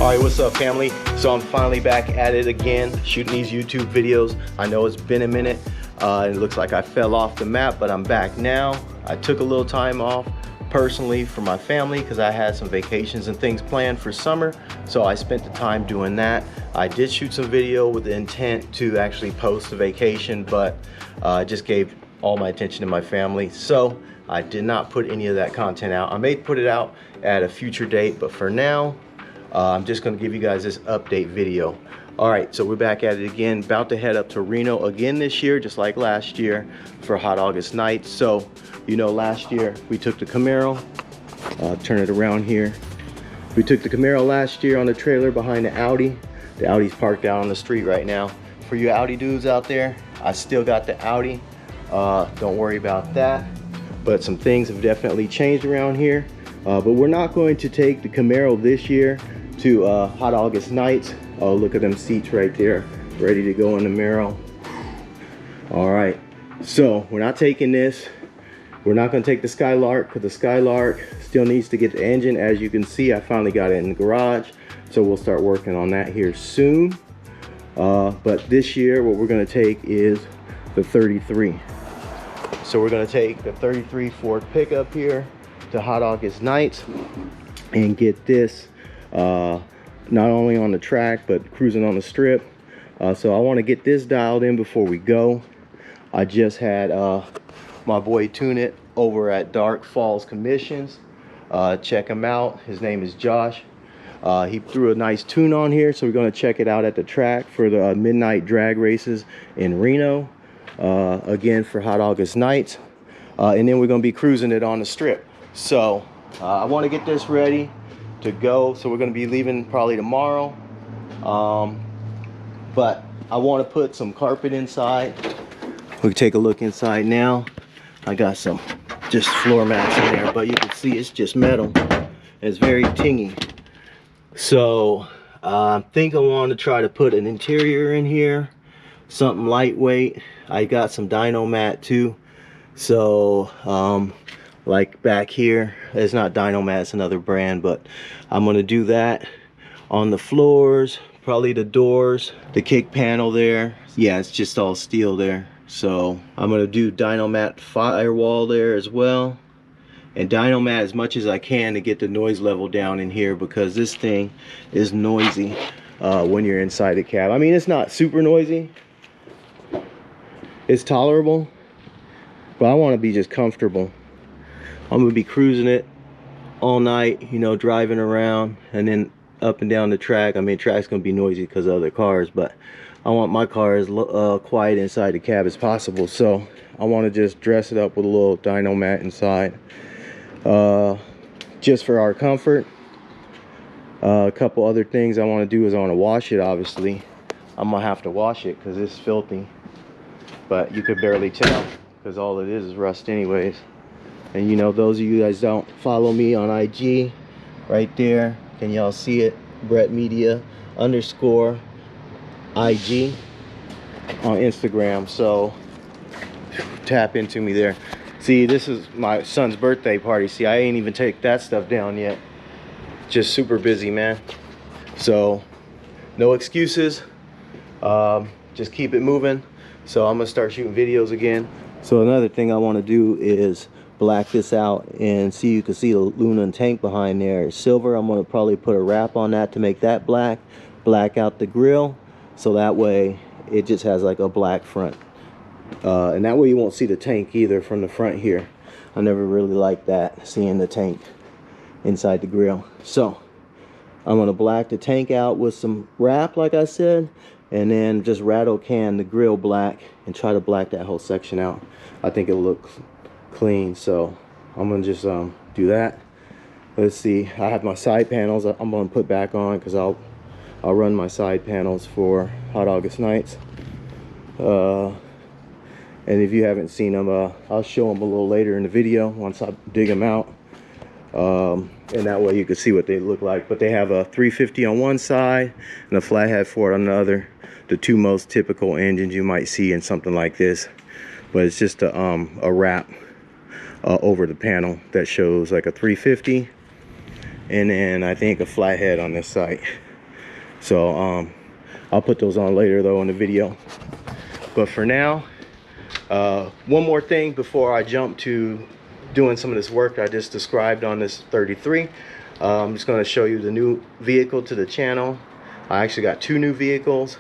Alright, what's up family? So I'm finally back at it again, shooting these YouTube videos. I know it's been a minute. It looks like I fell off the map, but I'm back now. I took a little time off personally for my family because I had some vacations and things planned for summer. So I spent the time doing that. I did shoot some video with the intent to actually post the vacation, but I just gave all my attention to my family. So I did not put any of that content out. I may put it out at a future date, but for now, I'm just gonna give you guys this update video. All right, so we're back at it again, about to head up to Reno again this year, just like last year for Hot August Nights. So, you know, last year we took the Camaro, turn it around here. We took the Camaro last year on the trailer behind the Audi. The Audi's parked out on the street right now. For you Audi dudes out there, I still got the Audi. Don't worry about that. But some things have definitely changed around here. But we're not going to take the Camaro this year to Hot August Nights. Oh, look at them seats right there, ready to go in the Camaro. All right, so we're not taking this. We're not gonna take the Skylark because the Skylark still needs to get the engine. As you can see, I finally got it in the garage. So we'll start working on that here soon. But this year, what we're gonna take is the 33. So we're gonna take the 33 Ford pickup here to Hot August Nights and get this not only on the track but cruising on the strip. So I want to get this dialed in before we go. I just had my boy tune it over at Dark Falls Commissions. Check him out, his name is Josh. He threw a nice tune on here, so we're going to check it out at the track for the midnight drag races in Reno, again for Hot August Nights, and then we're going to be cruising it on the strip. So I want to get this ready to go, so we're going to be leaving probably tomorrow, but I want to put some carpet inside. We can take a look inside now. I got some just floor mats in there, but you can see it's just metal. It's very tingy. So I think I want to try to put an interior in here, something lightweight. I got some Dynomat too, so like back here, it's not Dynomat, it's another brand, but I'm gonna do that on the floors, probably the doors, the kick panel there. Yeah, it's just all steel there. So I'm gonna do Dynomat firewall there as well, and Dynomat as much as I can to get the noise level down in here, because this thing is noisy when you're inside the cab. I mean, it's not super noisy, it's tolerable, but I want to be just comfortable. I'm gonna be cruising it all night, you know, driving around and then up and down the track. I mean, track's gonna be noisy because of other cars, but I want my car as quiet inside the cab as possible. So I want to just dress it up with a little Dynomat inside, just for our comfort. A couple other things I want to do is I want to wash it. Obviously, I'm gonna have to wash it because it's filthy, but you could barely tell because all it is rust anyways. And you know, those of you guys don't follow me on IG, right there, can y'all see it? Brett Media _ IG on Instagram. So tap into me there. See, this is my son's birthday party. See, I ain't even take that stuff down yet. Just super busy, man. So no excuses. Just keep it moving. So I'm gonna start shooting videos again. So another thing I want to do is black this out, and see, you can see the Luna tank behind there is silver. I'm going to probably put a wrap on that to make that black out the grill, so that way it just has like a black front, and that way you won't see the tank either from the front here. I never really liked that, seeing the tank inside the grill. So I'm going to black the tank out with some wrap like I said, and then just rattle can the grill black and try to black that whole section out. I think it'll look clean, so I'm gonna just do that. Let's see, I have my side panels I'm gonna put back on because I'll run my side panels for Hot August Nights, and if you haven't seen them, I'll show them a little later in the video once I dig them out, and that way you can see what they look like. But they have a 350 on one side and a Flathead Ford on the other, the two most typical engines you might see in something like this. But it's just a wrap over the panel that shows like a 350, and then I think a flathead on this side. So I'll put those on later though in the video. But for now, one more thing before I jump to doing some of this work I just described on this 33. I'm just going to show you the new vehicle to the channel. I actually got 2 new vehicles.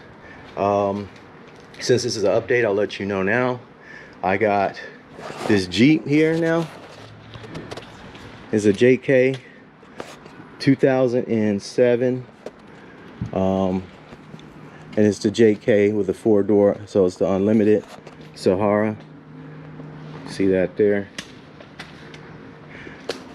Since this is an update, I'll let you know now. I got this Jeep here now. It's a JK 2007. And it's the JK with a 4-door, so it's the Unlimited Sahara. See that there?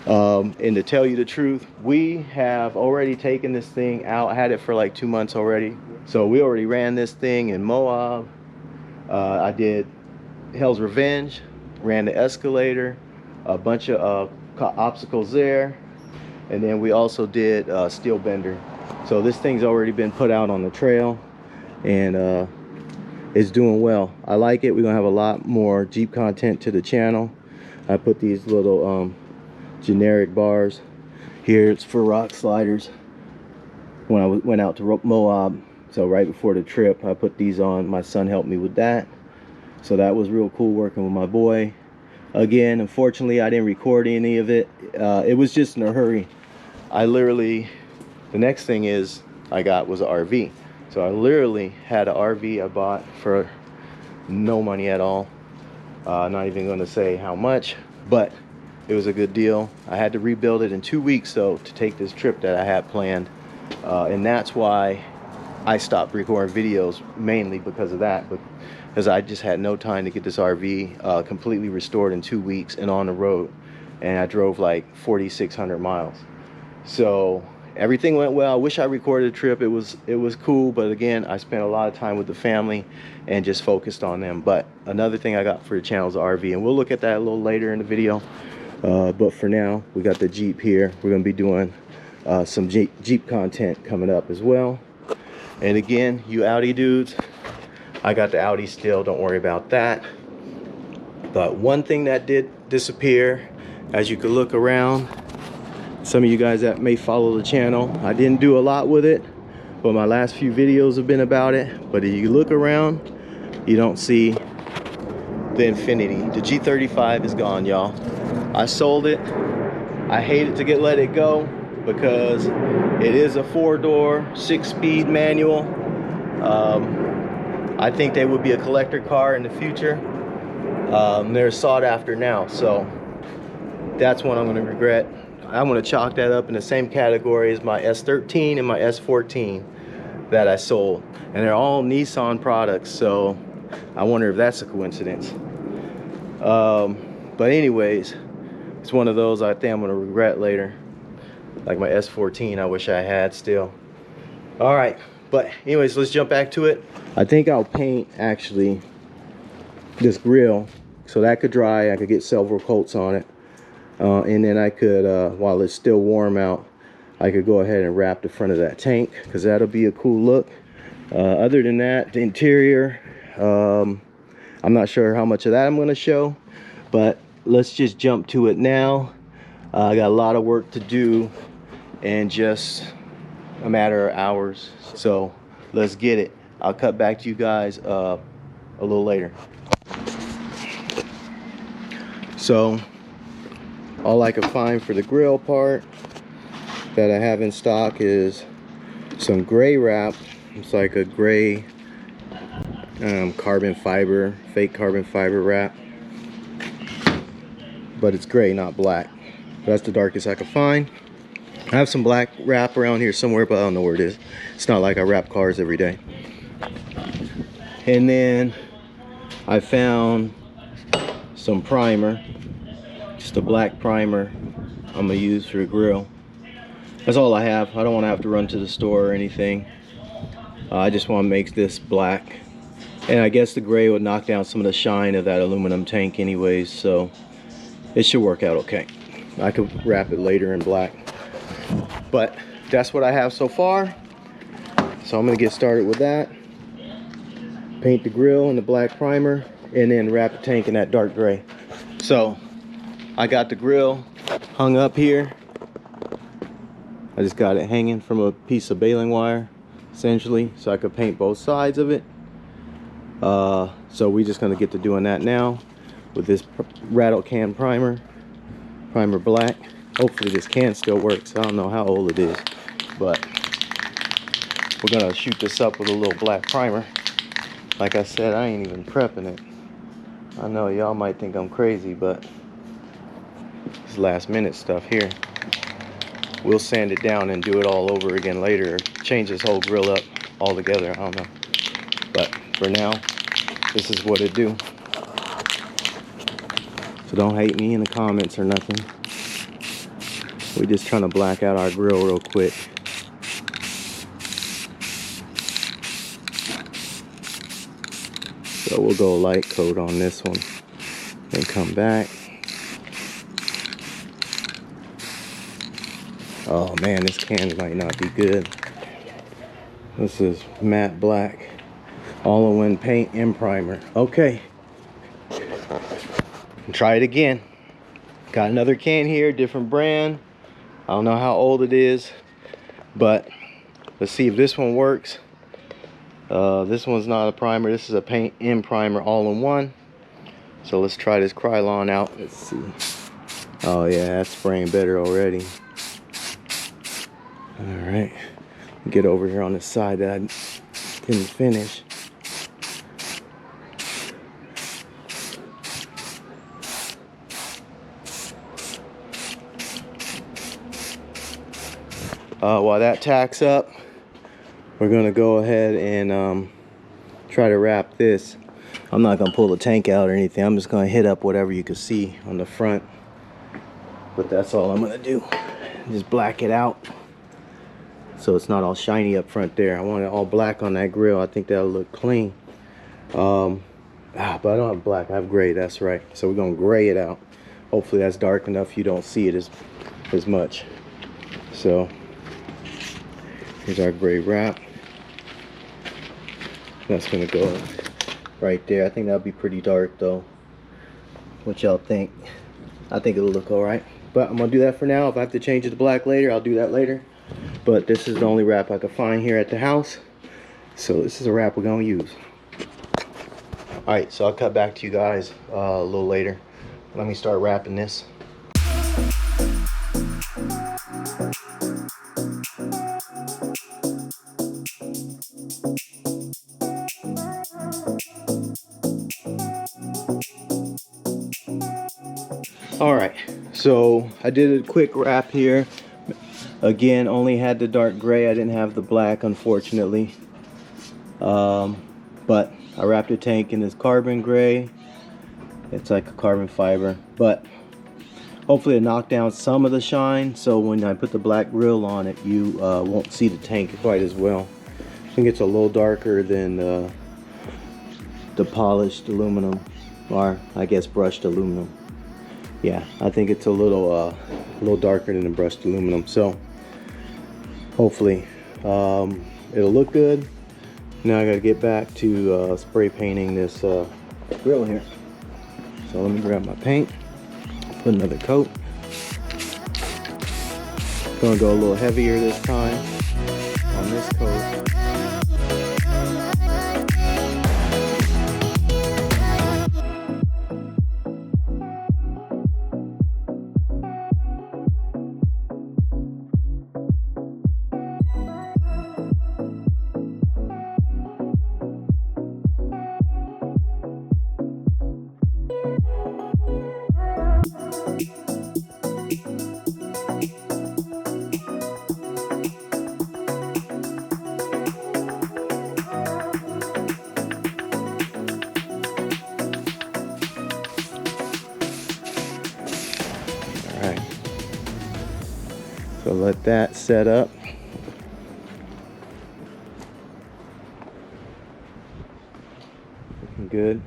And to tell you the truth, we have already taken this thing out. I had it for like 2 months already. So we already ran this thing in Moab. I did Hell's Revenge, ran the escalator, a bunch of obstacles there. And then we also did Steel Bender. So this thing's already been put out on the trail, and it's doing well. I like it. We're gonna have a lot more Jeep content to the channel. I put these little generic bars here. It's for rock sliders. When I went out to Moab, so right before the trip, I put these on. My son helped me with that, so that was real cool working with my boy. Again, unfortunately, I didn't record any of it. It was just in a hurry. I literally, the next thing is I got was an RV. So I literally had an RV I bought for no money at all. Not even going to say how much, but it was a good deal. I had to rebuild it in 2 weeks though to take this trip that I had planned, and that's why I stopped recording videos, mainly because of that, because I just had no time to get this RV completely restored in 2 weeks and on the road, and I drove like 4,600 miles. So everything went well. I wish I recorded the trip. It was cool, but again, I spent a lot of time with the family and just focused on them. But another thing I got for the channel is the RV, and we'll look at that a little later in the video. But for now, we got the Jeep here. We're gonna be doing some Jeep content coming up as well. And again, you Audi dudes, I got the Audi still, don't worry about that. But one thing that did disappear, as you can look around, some of you guys that may follow the channel, I didn't do a lot with it, but my last few videos have been about it. But if you look around, you don't see the Infiniti. The G35 is gone, y'all. I sold it. I hated to let it go because it is a 4-door, 6-speed manual. I think they would be a collector car in the future. They're sought after now, so that's one I'm going to regret. I'm going to chalk that up in the same category as my S13 and my S14 that I sold. And they're all Nissan products, so I wonder if that's a coincidence. But anyways, it's one of those I think I'm going to regret later. Like my S14, I wish I had still. All right, but anyways, let's jump back to it. I think I'll paint actually this grill so that could dry. I could get several coats on it. And then I could, while it's still warm out, I could go ahead and wrap the front of that tank, because that'll be a cool look. Other than that, the interior, I'm not sure how much of that I'm going to show, but let's just jump to it now. I got a lot of work to do in just a matter of hours, so let's get it. I'll cut back to you guys a little later. So all I could find for the grill part that I have in stock is some gray wrap. It's like a gray carbon fiber, fake carbon fiber wrap, but it's gray, not black. That's the darkest I could find. I have some black wrap around here somewhere, but I don't know where it is. It's not like I wrap cars every day. And then I found some primer, just a black primer I'm gonna use for the grill. That's all I have. I don't want to have to run to the store or anything. I just want to make this black, and I guess the gray would knock down some of the shine of that aluminum tank anyways, so it should work out okay. I could wrap it later in black, but that's what I have so far. So I'm gonna get started with that. Paint the grill in the black primer, and then wrap the tank in that dark gray. So I got the grill hung up here. I just got it hanging from a piece of baling wire. essentially, so I could paint both sides of it. So we're just gonna get to doing that now with this rattle can primer black. Hopefully this can still works. I don't know how old it is, but we're gonna shoot this up with a little black primer. Like I said, I ain't even prepping it. I know y'all might think I'm crazy, but it's last minute stuff here. We'll sand it down and do it all over again later, or change this whole grill up altogether. I don't know, but for now, this is what it do. So don't hate me in the comments or nothing. We're just trying to black out our grill real quick. So we'll go light coat on this one and come back. Oh man, this can might not be good. This is matte black, all-in-one paint and primer. Okay, try it again. Got another can here, different brand. I don't know how old it is, but let's see if this one works. This one's not a primer, this is a paint and primer all-in-one. So let's try this Krylon out. Let's see. Oh yeah, that's spraying better already. All right, get over here on the side that I didn't finish. While that tacks up, we're gonna go ahead and try to wrap this. I'm not gonna pull the tank out or anything. I'm just gonna hit up whatever you can see on the front. But that's all I'm gonna do. Just black it out so it's not all shiny up front there. I want it all black on that grill. I think that'll look clean. But I don't have black, I have gray, that's right. So we're gonna gray it out. Hopefully that's dark enough you don't see it as much. So here's our gray wrap. That's gonna go right there. I think that'll be pretty dark though. What y'all think? I think it'll look all right. But I'm gonna do that for now. If I have to change it to black later, I'll do that later. But this is the only wrap I could find here at the house. So this is a wrap we're gonna use. All right, so I'll cut back to you guys a little later. Let me start wrapping this. All right, so I did a quick wrap here. Again, only had the dark gray. I didn't have the black, unfortunately. But I wrapped the tank in this carbon gray. It's like a carbon fiber, but hopefully it knocked down some of the shine, so when I put the black grill on it, you won't see the tank quite as well. I think it's a little darker than the polished aluminum, or I guess brushed aluminum. Yeah, I think it's a little darker than the brushed aluminum. So hopefully it'll look good. Now I gotta get back to spray painting this grill here. So let me grab my paint, put another coat. Gonna go a little heavier this time on this coat. So let that set up. Looking good.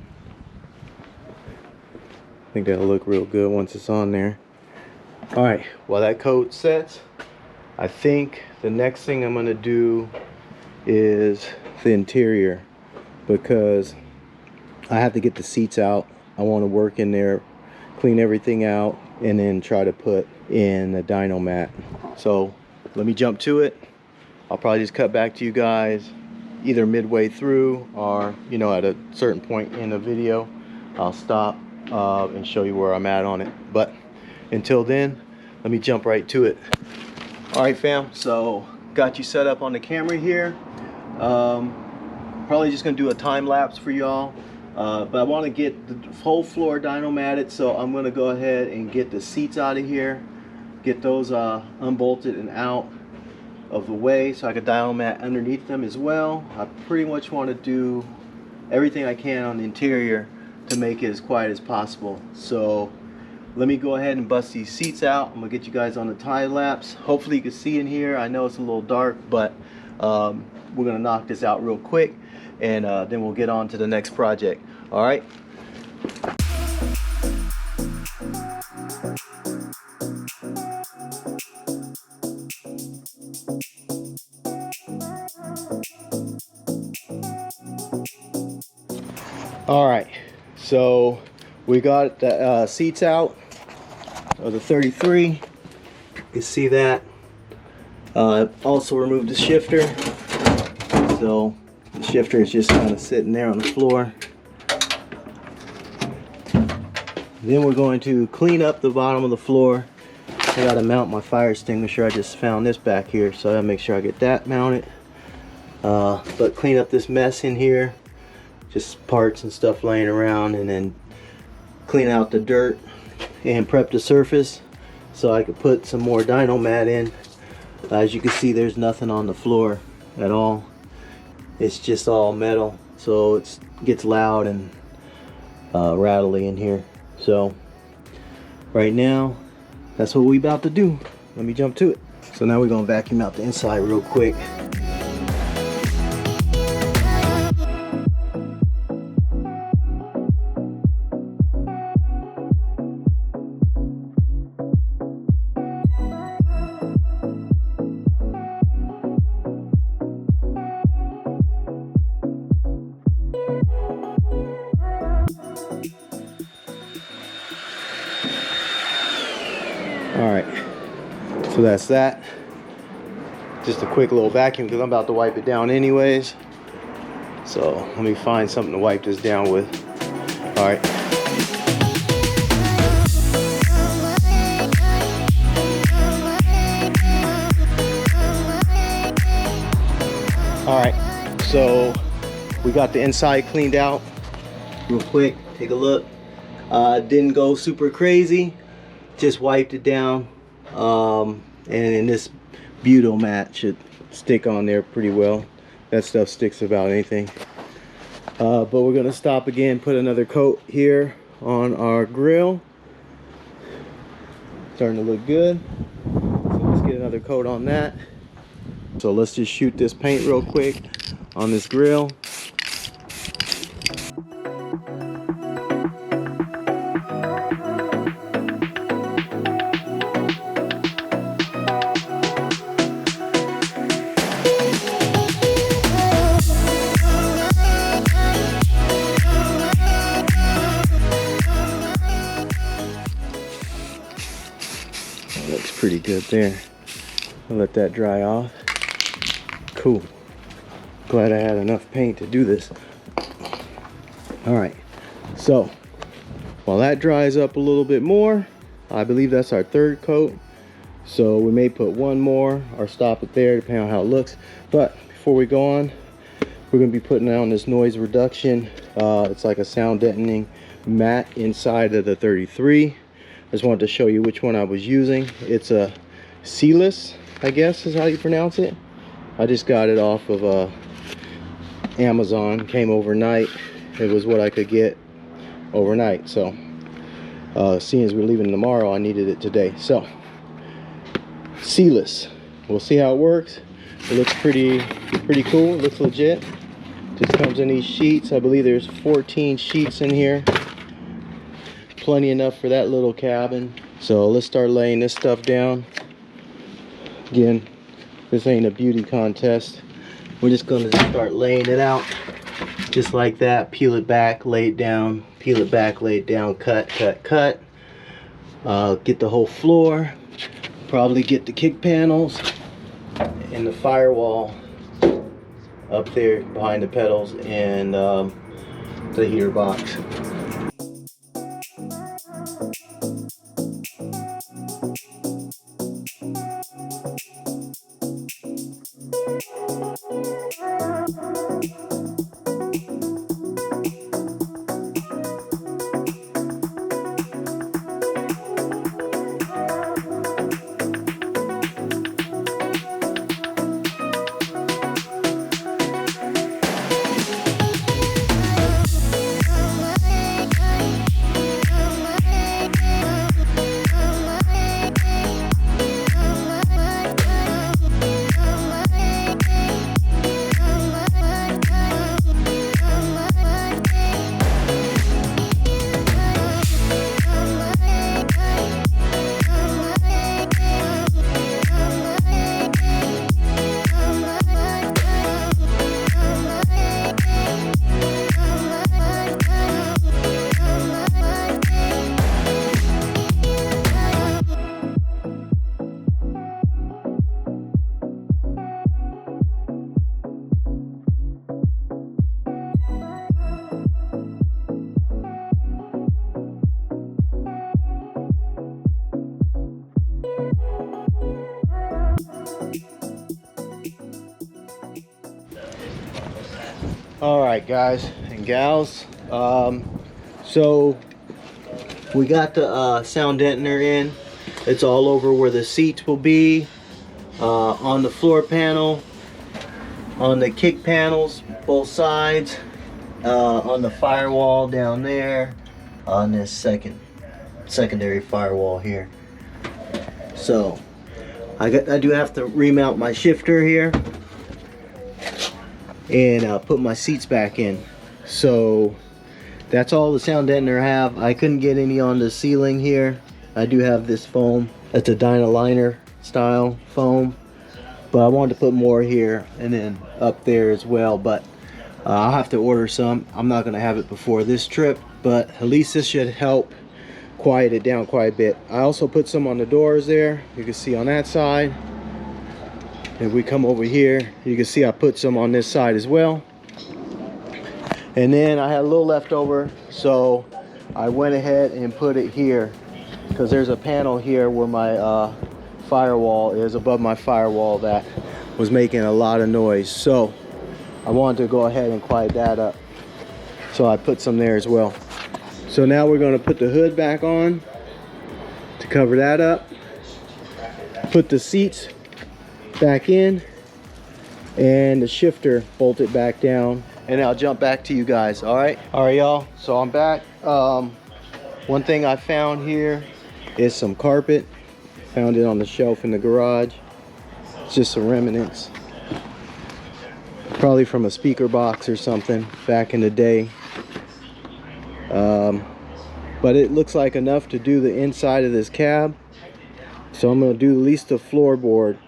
I think that'll look real good once it's on there. All right, while that coat sets, I think the next thing I'm gonna do is the interior, because I have to get the seats out. I want to work in there, clean everything out, and then try to put in the dyno mat. So let me jump to it I'll probably just cut back to you guys either midway through or, you know, at a certain point in the video. I'll stop and show you where I'm at on it. But until then, let me jump right to it. All right, fam, so got you set up on the camera here. Probably just gonna do a time lapse for y'all, but I want to get the whole floor dyno-matted, so I'm gonna go ahead and get the seats out of here, get those unbolted and out of the way so I could dyno-mat underneath them as well. I pretty much want to do everything I can on the interior to make it as quiet as possible. So let me go ahead and bust these seats out. I'm gonna get you guys on the time lapse. Hopefully you can see in here. I know it's a little dark, but we're gonna knock this out real quick, and then we'll get on to the next project. All right. All right, so we got the seats out of the 33. You can see that. Also removed the shifter. So the shifter is just kind of sitting there on the floor. Then we're going to clean up the bottom of the floor. I gotta mount my fire extinguisher. I just found this back here, so I gotta make sure I get that mounted. But clean up this mess in here. Just parts and stuff laying around, and then clean out the dirt and prep the surface so I could put some more dyno-mat in. As you can see, there's nothing on the floor at all. It's just all metal, so it gets loud and rattly in here. So right now, that's what we about to do. Let me jump to it. So now we're gonna vacuum out the inside real quick. Alright, so that's that. Just a quick little vacuum because I'm about to wipe it down anyways. So let me find something to wipe this down with. Alright. Alright, so we got the inside cleaned out real quick. Take a look. Didn't go super crazy. Just wiped it down, and then this butyl mat should stick on there pretty well. That stuff sticks about anything. But we're gonna stop again, put another coat here on our grill. Starting to look good. So let's get another coat on that. So let's just shoot this paint real quick on this grill. Looks pretty good there. I'll let that dry off. Cool. Glad I had enough paint to do this. Alright, so while that dries up a little bit more, I believe that's our third coat. So we may put one more or stop it there depending on how it looks. But before we go on, we're going to be putting on this noise reduction. It's like a sound deadening mat inside of the 33. I just wanted to show you which one I was using. It's a Sealess, I guess is how you pronounce it. I just got it off of Amazon. Came overnight. It was what I could get overnight. So seeing as we're leaving tomorrow, I needed it today. So Sealess. We'll see how it works. It looks pretty cool. It looks legit. Just comes in these sheets. I believe there's 14 sheets in here. Plenty enough for that little cabin. So let's start laying this stuff down. Again, this ain't a beauty contest. We're just gonna start laying it out just like that. Peel it back, lay it down, peel it back, lay it down, cut, cut, cut. Get the whole floor, probably get the kick panels, in the firewall up there behind the pedals and the heater box. All right, guys and gals, so we got the sound deadener in. It's all over where the seats will be, on the floor panel, on the kick panels, both sides, on the firewall down there, on this secondary firewall here. So I do have to remount my shifter here and put my seats back in. So that's all the sound deadener have. I couldn't get any on the ceiling here. I do have this foam. That's a Dynaliner style foam, but I wanted to put more here and then up there as well, but I'll have to order some. I'm not going to have it before this trip, but at least this should help quiet it down quite a bit. I also put some on the doors there. You can see on that side. If we come over here, you can see I put some on this side as well. And then I had a little left over, so I went ahead and put it here because there's a panel here where my firewall is, above my firewall, that was making a lot of noise. So I wanted to go ahead and quiet that up, so I put some there as well. So now we're going to put the hood back on to cover that up, put the seats back in, and the shifter bolted back down, and I'll jump back to you guys. All right y'all, so I'm back. One thing I found here is some carpet. Found it on the shelf in the garage. It's just some remnants, probably from a speaker box or something back in the day. But it looks like enough to do the inside of this cab, so I'm going to do at least the floorboard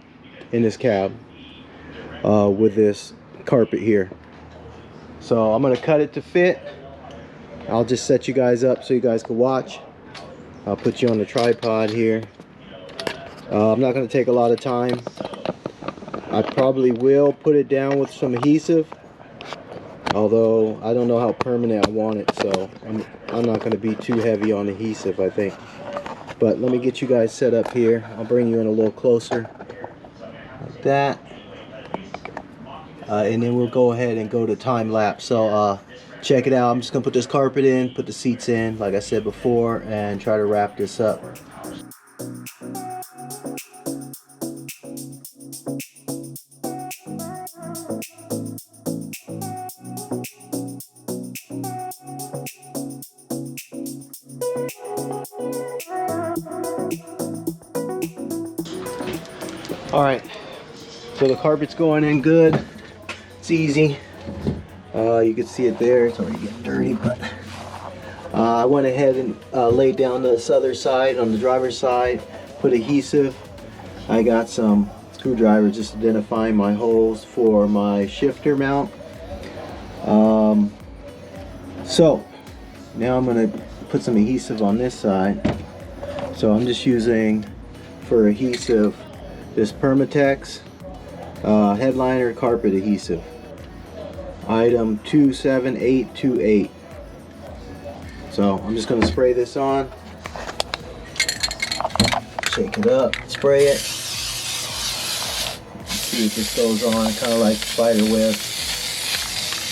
in this cab with this carpet here. So I'm going to cut it to fit. I'll just set you guys up so you guys can watch. I'll put you on the tripod here. I'm not going to take a lot of time. I probably will put it down with some adhesive, although I don't know how permanent I want it, so I'm not going to be too heavy on adhesive, I think. But let me get you guys set up here. I'll bring you in a little closer, like that, and then we'll go ahead and go to time lapse. So check it out. I'm just gonna put this carpet in, put the seats in like I said before, and try to wrap this up. All right, so the carpet's going in good. It's easy. You can see it there. It's already getting dirty, but I went ahead and laid down this other side on the driver's side, put adhesive. I got some screwdrivers just identifying my holes for my shifter mount. So now I'm going to put some adhesive on this side. So I'm just using, for adhesive, this Permatex Headliner carpet adhesive, item 27828. So I'm just going to spray this on, shake it up, spray it, see if this goes on, kind of like spider web.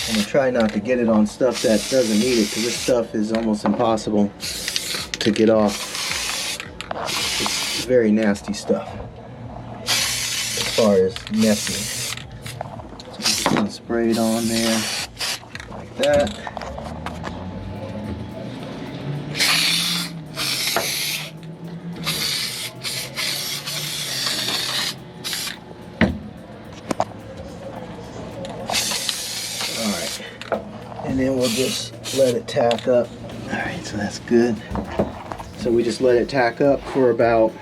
I'm going to try not to get it on stuff that doesn't need it, because this stuff is almost impossible to get off. It's very nasty stuff as far as messy. So I'm just going to spray it on there like that. And then we'll just let it tack up. Alright, so that's good. So we just let it tack up for about,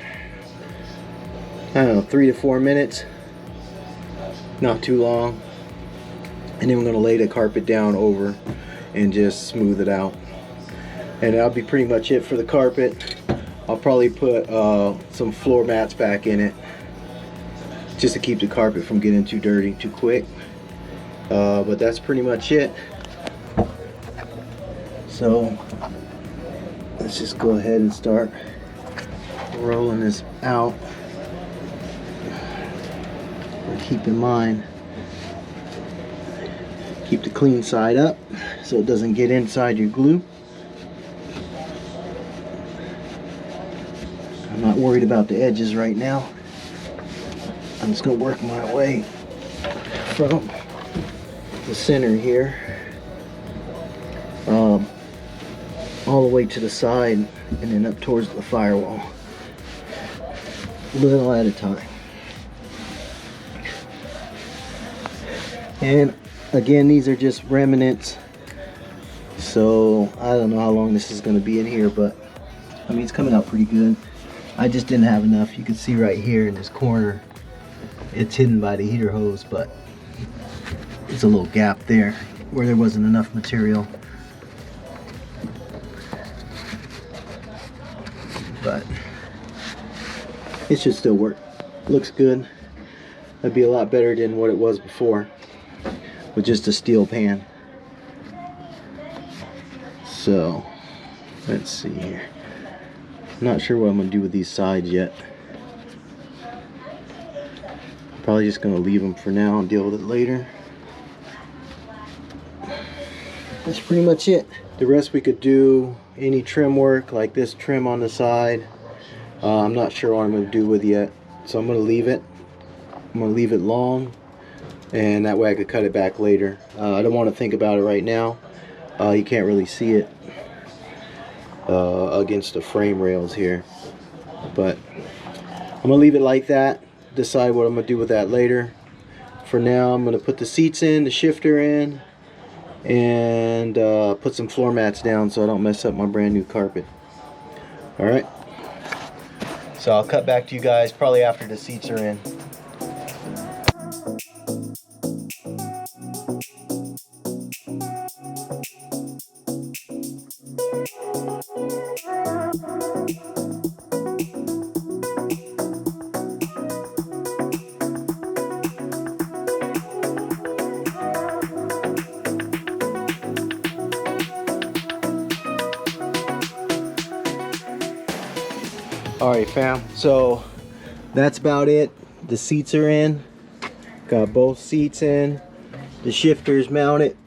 I don't know, 3 to 4 minutes. Not too long. And then we're going to lay the carpet down over and just smooth it out. And that'll be pretty much it for the carpet. I'll probably put some floor mats back in it, just to keep the carpet from getting too dirty too quick. But that's pretty much it. So let's just go ahead and start rolling this out. But keep in mind, keep the clean side up so it doesn't get inside your glue. I'm not worried about the edges right now. I'm just going to work my way from the center here all the way to the side and then up towards the firewall, little at a time. And again, these are just remnants, so I don't know how long this is going to be in here, but I mean, it's coming out pretty good. I just didn't have enough. You can see right here in this corner, it's hidden by the heater hose, but it's a little gap there where there wasn't enough material. But it should still work. Looks good. That'd be a lot better than what it was before with just a steel pan. So let's see here. I'm not sure what I'm gonna do with these sides yet. Probably just gonna leave them for now and deal with it later. That's pretty much it. The rest we could do any trim work, like this trim on the side. I'm not sure what I'm going to do with it yet, so I'm going to leave it. I'm going to leave it long, and that way I could cut it back later. I don't want to think about it right now. You can't really see it against the frame rails here, but I'm going to leave it like that. Decide what I'm going to do with that later. For now, I'm going to put the seats in, the shifter in, and put some floor mats down so I don't mess up my brand new carpet. Alright, so I'll cut back to you guys probably after the seats are in. Alright fam, so that's about it. The seats are in. Got both seats in. The shifter's mounted.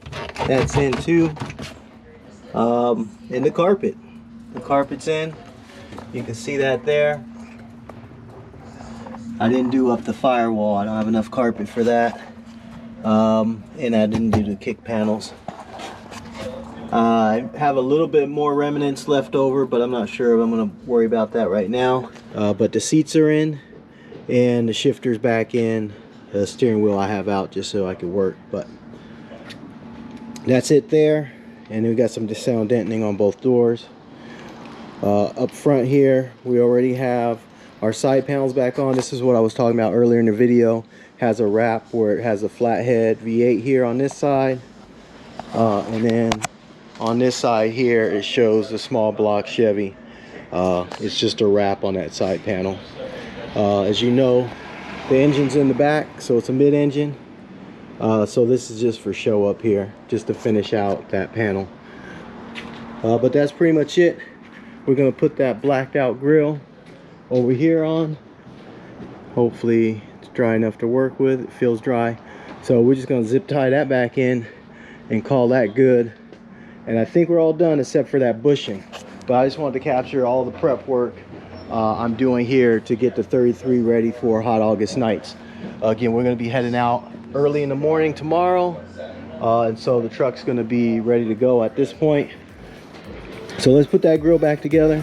That's in too. And the carpet. The carpet's in. You can see that there. I didn't do up the firewall. I don't have enough carpet for that. And I didn't do the kick panels. I have a little bit more remnants left over, but I'm not sure if I'm going to worry about that right now. But the seats are in, and the shifter's back in. The steering wheel I have out just so I could work, but that's it there. And we got some sound deadening on both doors. Up front here, we already have our side panels back on. This is what I was talking about earlier in the video. Has a wrap where it has a flathead V8 here on this side, and then on this side here it shows the small block Chevy. It's just a wrap on that side panel. As you know, The engine's in the back, so it's a mid-engine. So this is just for show up here, just to finish out that panel. But that's pretty much it. We're gonna put that blacked out grill over here on. Hopefully it's dry enough to work with. It feels dry. So we're just gonna zip tie that back in and call that good. And I think we're all done except for that bushing. But I just wanted to capture all the prep work I'm doing here to get the 33 ready for hot August nights. Again, we're gonna be heading out early in the morning tomorrow. And so the truck's gonna be ready to go at this point. So let's put that grill back together.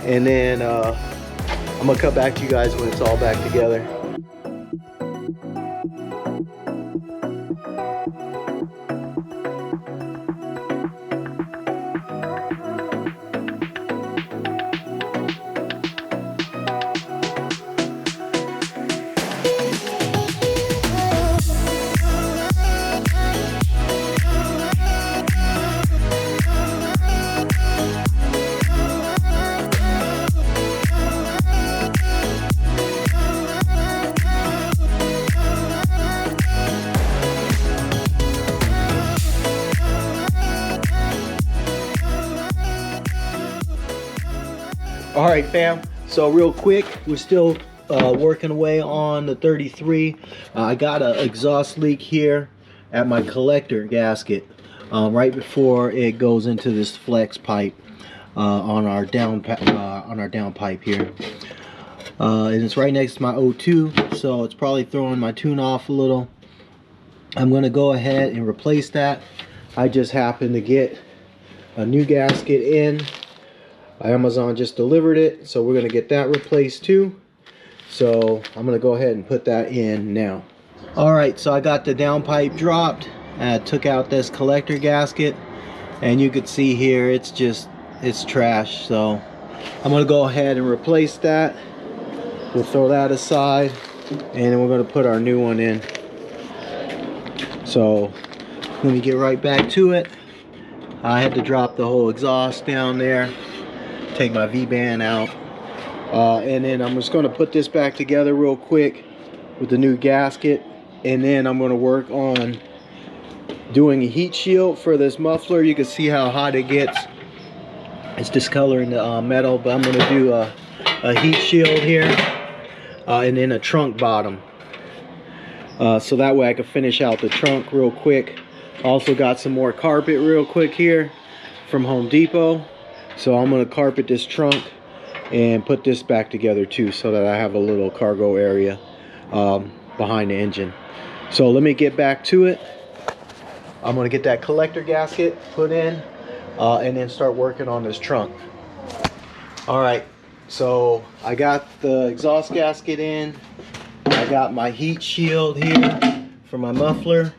And then I'm gonna cut back to you guys when it's all back together. All right, fam, so real quick, we're still working away on the 33. I got an exhaust leak here at my collector gasket right before it goes into this flex pipe on our down pipe here, and it's right next to my O2, so it's probably throwing my tune off a little. I'm gonna go ahead and replace that. I just happened to get a new gasket in. Amazon just delivered it, so we're gonna get that replaced too. So I'm gonna go ahead and put that in now. All right, so I got the downpipe dropped. I took out this collector gasket, and you can see here it's trash. So I'm gonna go ahead and replace that. We'll throw that aside, and then we're gonna put our new one in. So let me get right back to it. I had to drop the whole exhaust down there, take my V-band out, and then I'm just going to put this back together real quick with the new gasket, and then I'm going to work on doing a heat shield for this muffler. You can see how hot it gets. It's discoloring the metal, but I'm going to do a heat shield here, and then a trunk bottom, so that way I can finish out the trunk real quick. Also got some more carpet real quick here from Home Depot. So I'm going to carpet this trunk and put this back together too, so that I have a little cargo area behind the engine. So let me get back to it. I'm going to get that collector gasket put in and then start working on this trunk. Alright, so I got the exhaust gasket in. I got my heat shield here for my muffler.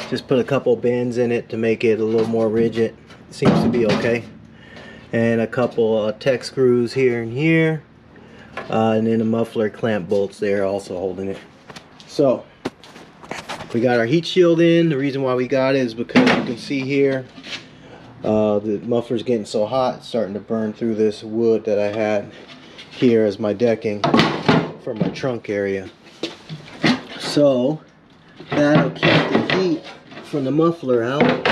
Just put a couple bends in it to make it a little more rigid. It seems to be okay. And a couple tech screws here and here, and then the muffler clamp bolts there also holding it. So we got our heat shield in. The reason why we got it is because you can see here the muffler's getting so hot, it's starting to burn through this wood that I had here as my decking for my trunk area. So that'll keep the heat from the muffler out.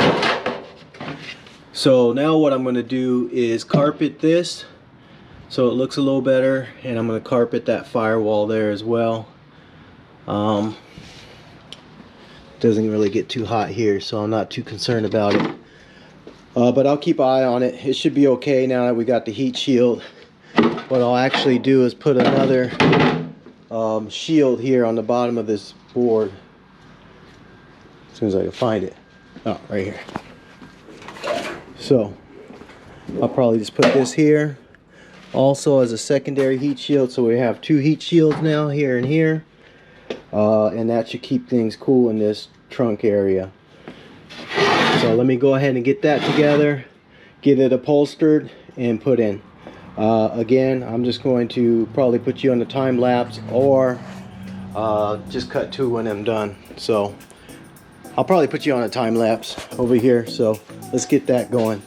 So now what I'm going to do is carpet this so it looks a little better, and I'm going to carpet that firewall there as well. Doesn't really get too hot here, so I'm not too concerned about it, but I'll keep an eye on it. It should be okay now that we got the heat shield. What I'll actually do is put another shield here on the bottom of this board as soon as I can find it. Oh, right here. So I'll probably just put this here also as a secondary heat shield, so we have two heat shields now, here and here, and that should keep things cool in this trunk area. So let me go ahead and get that together, get it upholstered and put in. Again, I'm just going to probably put you on the time lapse, or just cut to when I'm done. So I'll probably put you on a time lapse over here, so let's get that going.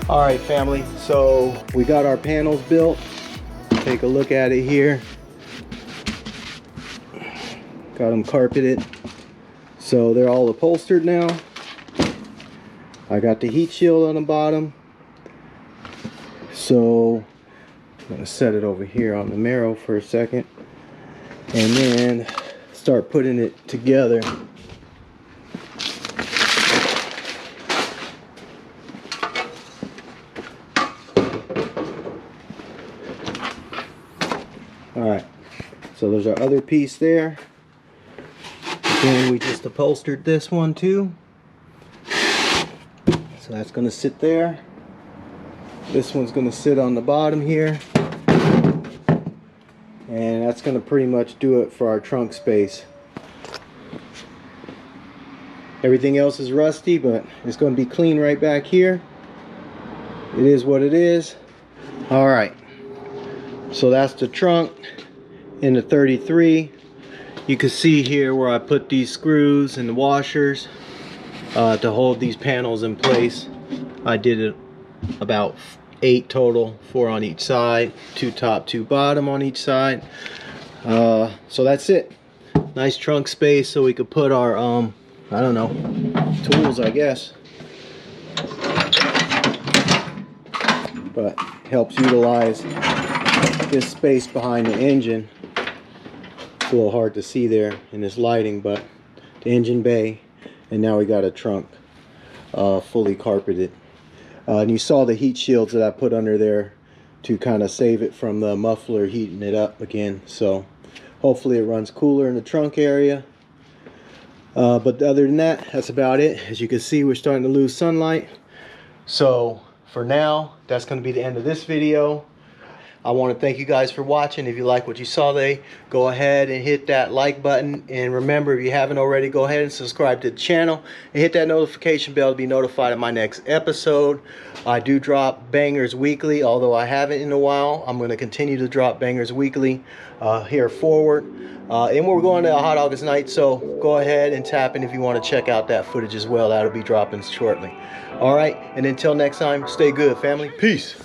All right, family, so we got our panels built. Take a look at it here. Got them carpeted, so they're all upholstered now. I got the heat shield on the bottom, so I'm gonna set it over here on the Mero for a second and then start putting it together. Alright, so there's our other piece there. Again, we just upholstered this one too. So that's going to sit there. This one's going to sit on the bottom here. And that's going to pretty much do it for our trunk space. Everything else is rusty, but it's going to be clean right back here. It is what it is. Alright, so that's the trunk in the 33. You can see here where I put these screws and the washers to hold these panels in place. I did it about 8 total, 4 on each side, 2 top, 2 bottom on each side. So that's it. Nice trunk space so we could put our I don't know, tools, I guess. But helps utilize this space behind the engine. It's a little hard to see there in this lighting, but the engine bay, and now we got a trunk fully carpeted. And you saw the heat shields that I put under there to kind of save it from the muffler heating it up again. So hopefully it runs cooler in the trunk area. But other than that, that's about it. As you can see, we're starting to lose sunlight. So for now, that's going to be the end of this video. I want to thank you guys for watching. If you like what you saw today, go ahead and hit that like button. And remember, if you haven't already, go ahead and subscribe to the channel and hit that notification bell to be notified of my next episode. I do drop bangers weekly, although I haven't in a while. I'm going to continue to drop bangers weekly here forward. And we're going to Hot August night, so go ahead and tap in if you want to check out that footage as well. That'll be dropping shortly. All right, and until next time, stay good, family. Peace.